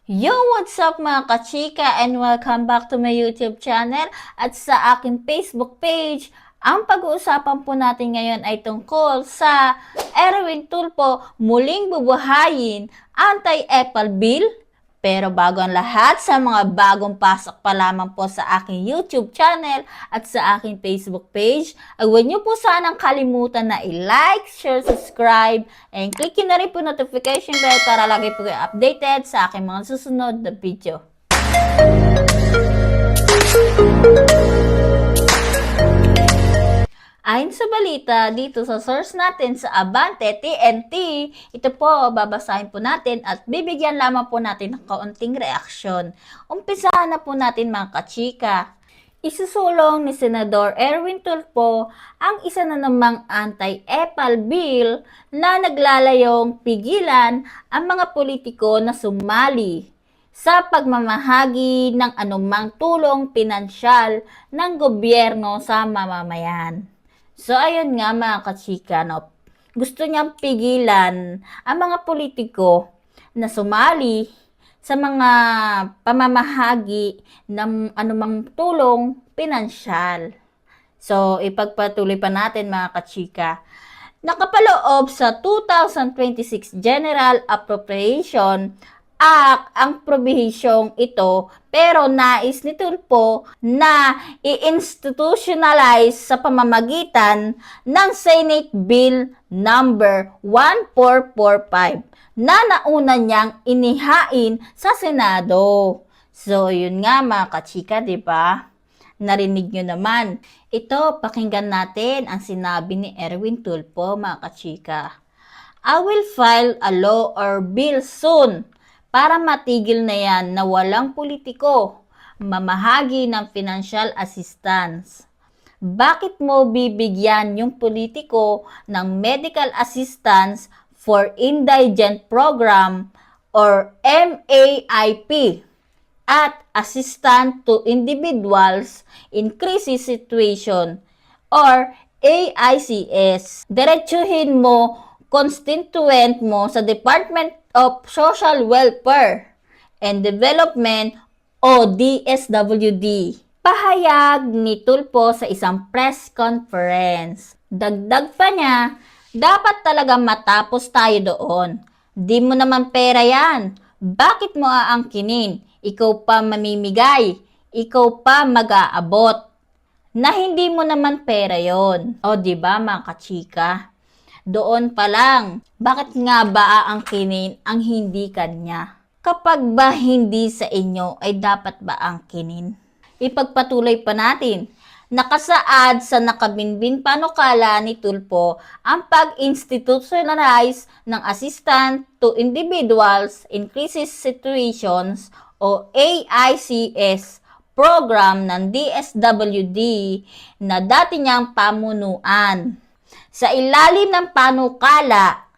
Yo, what's up mga kachika and welcome back to my YouTube channel at sa aking Facebook page. Ang pag-uusapan po natin ngayon ay tungkol sa Erwin Tulfo muling bubuhayin anti-Apple bill. Pero bago ang lahat, sa mga bagong pasok pa lamang po sa aking YouTube channel at sa aking Facebook page, huwag niyo po sanang kalimutan na i-like, share, subscribe, and click na rin po notification bell para lagi po kayo updated sa aking mga susunod na video. Ayon sa balita dito sa source natin sa Abante TNT, ito po babasahin po natin at bibigyan lamang po natin ng kaunting reaksyon. Umpisahan na po natin mga kachika. Isusulong ni Senador Erwin Tulfo ang isa na namang anti-Apple bill na naglalayong pigilan ang mga politiko na sumali sa pagmamahagi ng anumang tulong pinansyal ng gobyerno sa mamamayan. So, ayun nga mga kachika, no? Gusto niyang pigilan ang mga politiko na sumali sa mga pamamahagi ng anumang tulong pinansyal. So, ipagpatuloy pa natin mga kachika. Nakapaloob sa 2026 General Appropriation Act ang probihisyong ito, pero nais ni Tulfo na i-institutionalize sa pamamagitan ng Senate Bill number 1445 na nauna niyang inihain sa Senado. So, yun nga mga kachika, di ba? Narinig nyo naman. Ito, pakinggan natin ang sinabi ni Erwin Tulfo, mga kachika. I will file a law or bill soon para matigil na yan na walang politiko mamahagi ng financial assistance. Bakit mo bibigyan yung politiko ng medical assistance for indigent program or MAIP at assistance to individuals in crisis situation or AICS? Diretsuhin mo constituent mo sa Department of Social Welfare and Development o DSWD. Pahayag ni Tulfo sa isang press conference. Dagdag pa niya, dapat talaga matapos tayo doon. Di mo naman pera yan. Bakit mo aangkinin? Ikaw pa mamimigay. Ikaw pa mag-aabot. Na hindi mo naman pera yon. O diba mga kachika? Doon pa lang, bakit nga ba aangkinin ang hindi kanya? Kapag ba hindi sa inyo ay dapat ba angkinin? Ipagpatuloy pa natin. Nakasaad sa nakabinbin panukala ni Tulfo ang pag-institutionalize ng Assistance to Individuals in Crisis Situations o AICS program ng DSWD na dati niyang pamunuan. Sa ilalim ng panukala,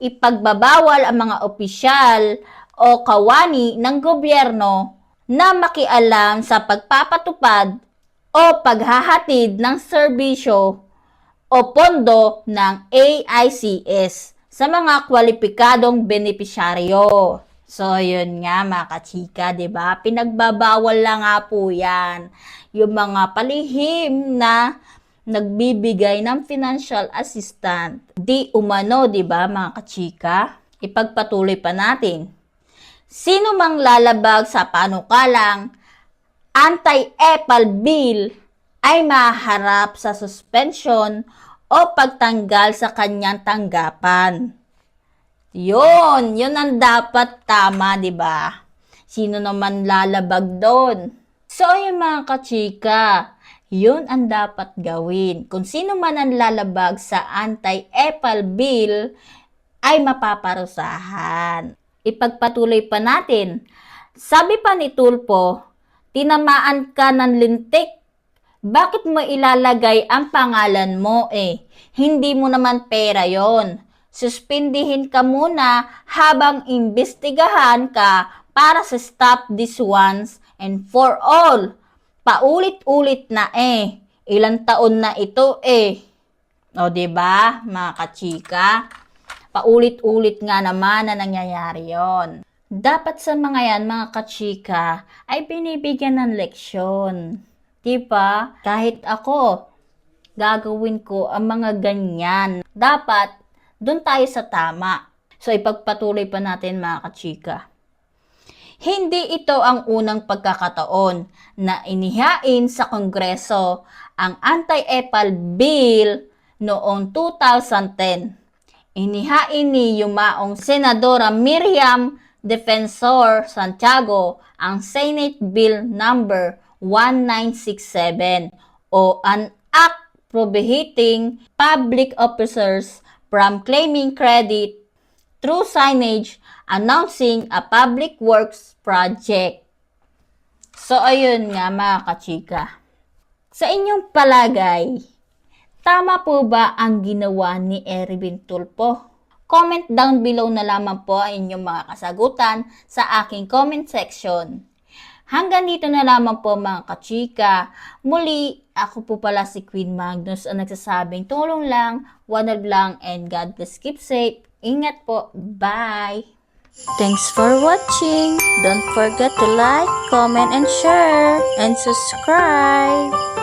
ipagbabawal ang mga opisyal o kawani ng gobyerno na makialam sa pagpapatupad o paghahatid ng serbisyo o pondo ng AICS sa mga kwalipikadong benepisyaryo. So, yun nga mga kachika, diba? Pinagbabawal lang nga po yan. Yung mga palihim na nagbibigay ng financial assistance. Di umano, di ba mga kachika? Ipagpatuloy pa natin. Sino mang lalabag sa panukalang anti-Apple bill ay maharap sa suspension o pagtanggal sa kanyang tanggapan. Yun ang dapat tama, di ba? Sino naman lalabag doon? So, yung mga kachika, yun ang dapat gawin. Kung sino man ang lalabag sa anti-Apple bill ay mapaparusahan. Ipagpatuloy pa natin. Sabi pa ni Tulfo, tinamaan ka ng lintik. Bakit mo ilalagay ang pangalan mo Hindi mo naman pera yon. Suspindihin ka muna habang imbestigahan ka para sa stop this once and for all. Paulit-ulit na Ilang taon na ito O, diba, mga kachika? Paulit-ulit nga naman na nangyayari yon. Dapat sa mga yan, mga kachika, ay binibigyan ng leksyon. Diba? Kahit ako, gagawin ko ang mga ganyan. Dapat, doon tayo sa tama. So, ipagpatuloy pa natin mga kachika. Hindi ito ang unang pagkakataon na inihain sa Kongreso ang anti-EPAL bill noong 2010. Inihain ni yumaong Senadora Miriam Defensor Santiago ang Senate Bill number 1967 o an act prohibiting public officers from claiming credit through signage announcing a public works project. So, ayun nga mga kachika. Sa inyong palagay, tama po ba ang ginawa ni Erwin Tulfo? Comment down below na lamang po ang inyong mga kasagutan sa aking comment section. Hanggang dito na lamang po mga kachika. Muli, ako po pala si Queen Magnus ang nagsasabing tulong lang, one love lang, and God bless, keep safe. Ingat po. Bye! Thanks for watching. Don't forget to like, comment, and share, and subscribe.